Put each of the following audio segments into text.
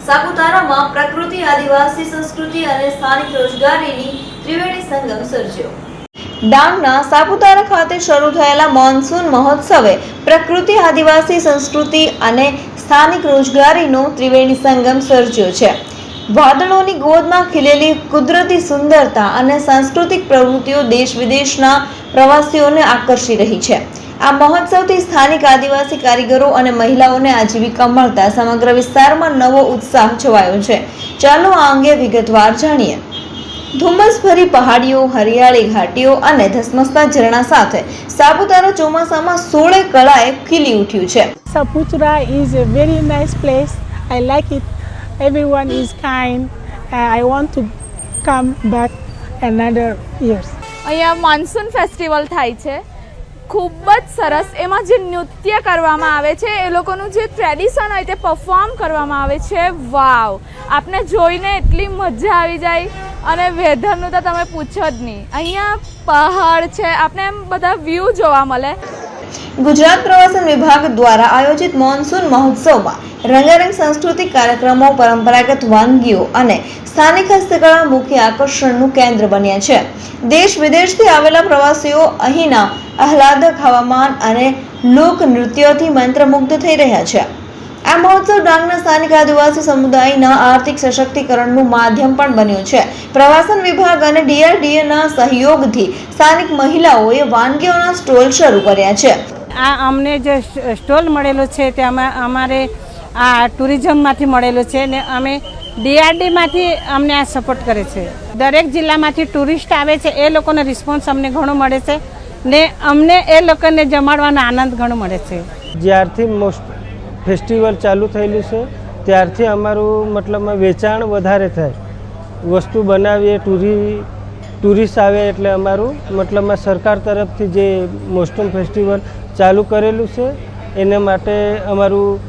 સાપુતારામાં પ્રકૃતિ, આદિવાસી સંસ્કૃતિ અને સ્થાનિક રોજગારીની ત્રિવેણી સંગમ સર્જ્યો। ડાંગના સાપુતારા ખાતે શરૂ થયેલા મોન્સૂન મહોત્સવે પ્રકૃતિ, આદિવાસી સંસ્કૃતિ અને સ્થાનિક રોજગારીનો ત્રિવેણી સંગમ સર્જ્યો છે। વાદળોની ગોદમાં ખીલેલી કુદરતી સુંદરતા અને સાંસ્કૃતિક પ્રવૃત્તિઓ દેશ વિદેશના પ્રવાસીઓને આકર્ષી રહી છે। આ મહોત્સવથી સ્થાનિક આદિવાસી કારીગરો અને મહિલાઓને આજીવિકા મળતા સમગ્ર વિસ્તારમાં નવો ઉત્સાહ છવાયો છે। ચાલો આ અંગે વિગતવાર જાણીએ। ધુમ્મસભરી પહાડીઓ, હરિયાળી ઘાટીઓ અને ધસમસતા ઝરણા સાથે સાપુતારા ચોમાસામાં 16 કળાએ ખીલી ઉઠ્યું છે। Saputura is a very nice place. I like it. Everyone is kind. I want to come back another years. અહીંયા મોન્સૂન ફેસ્ટિવલ થાય છે, ખૂબ જ સરસ। એમાં જે નૃત્ય કરવામાં આવે છે, એ લોકોનું જે ટ્રેડિશન હોય તે પરફોર્મ કરવામાં આવે છે। વાવ, આપને જોઈને એટલી મજા આવી જાય। અને વેધરનું તો તમે પૂછો જ નહીં, અહીંયા પહાડ છે, આપને એમ બધા વ્યૂ જોવા મળે। ગુજરાત પ્રવાસન વિભાગ દ્વારા આયોજિત મોન્સૂન મહોત્સવમાં રંગારંગ સાંસ્કૃતિક કાર્યક્રમો, પરંપરાગત વાનગીઓ અને સ્થાનિક હસ્તકળા મુખ્ય આકર્ષણનું કેન્દ્ર બન્યા છે। દેશ વિદેશથી આવેલા પ્રવાસીઓ અહીંના આહલાદક હવામાન અને લોક નૃત્યોથી મંત્રમુગ્ધ થઈ રહ્યા છે। આ મહોત્સવ ડાંગના સ્થાનિક આદિવાસી સમુદાયના આર્થિક સશક્તિકરણનું માધ્યમ પણ બન્યો છે। પ્રવાસન વિભાગ અને DRDAના સહયોગથી સ્થાનિક મહિલાઓએ વાનગીઓના સ્ટોલ શરૂ કર્યા છે। આ અમને જે સ્ટોલ મળેલો છે તે અમારે આ ટુરિઝમમાંથી મળેલો છે ને અમે DRDમાંથી અમને આ સપોર્ટ કરે છે। દરેક જિલ્લામાંથી ટુરિસ્ટ આવે છે, એ લોકોનો રિસ્પોન્સ અમને ઘણો મળે છે ને અમને એ લોકોને જમાડવાનો આનંદ ઘણો મળે છે। જ્યારથી ફેસ્ટિવલ ચાલુ થયેલું છે ત્યારથી અમારું મતલબમાં વેચાણ વધારે થાય। વસ્તુ બનાવીએ, ટુરિસ્ટ આવે એટલે અમારું મતલબમાં સરકાર તરફથી જે મોન્સૂન ફેસ્ટિવલ ચાલુ કરેલું છે એના માટે અમારું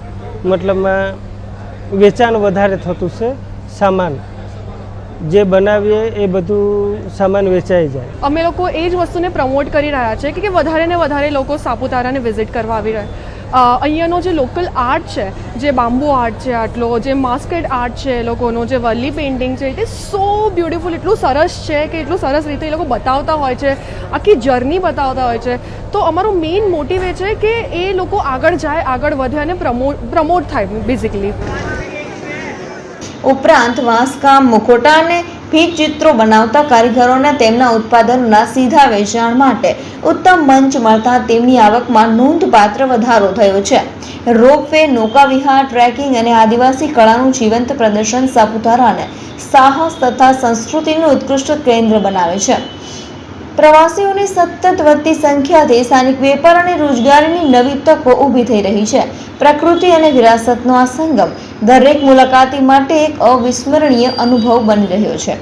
મતલબમાં વેચાણ વધારે થતું છે। સામાન જે બનાવીએ એ બધું સામાન વેચાઈ જાય। અમે લોકો એ જ વસ્તુને પ્રમોટ કરી રહ્યા છે કે વધારે ને વધારે લોકો સાપુતારાને વિઝિટ કરવા આવી રહ્યા। અહીંયાનો જે લોકલ આર્ટ છે, જે બામ્બુ આર્ટ છે, આટલો જે માસ્કેડ આર્ટ છે, એ લોકોનો જે વલી પેઇન્ટિંગ છે, ઇટ ઇઝ સો બ્યુટિફુલ। એટલું સરસ છે કે એટલું સરસ રીતે એ લોકો બતાવતા હોય છે, આખી જર્ની બતાવતા હોય છે। તો અમારું મેઇન મોટિવ એ છે કે એ લોકો આગળ જાય, આગળ વધે અને પ્રમોટ થાય બેઝિકલી। ઉપરાંત વાંસકામ, મુખોટા અને ભીંત ચિત્રો બનાવતા કારીગરોને તેમના ઉત્પાદનોના સીધા વેચાણ માટે ઉત્તમ મંચ મળતા તેમની આવકમાં નોંધપાત્ર વધારો થયો છે। રોપવે, નૌકાવિહાર, ટ્રેકિંગ અને આદિવાસી કળાનું જીવંત પ્રદર્શન સાપુતારાને સાહસ તથા સંસ્કૃતિનું ઉત્કૃષ્ટ કેન્દ્ર બનાવે છે। પ્રવાસીઓની સતત વધતી સંખ્યાથી સ્થાનિક વેપાર અને રોજગારીની નવી તકો ઊભી થઈ રહી છે। પ્રકૃતિ અને વિરાસતનો આ સંગમ દરેક મુલાકાતી માટે એક અવિસ્મરણીય અનુભવ બની રહ્યો છે।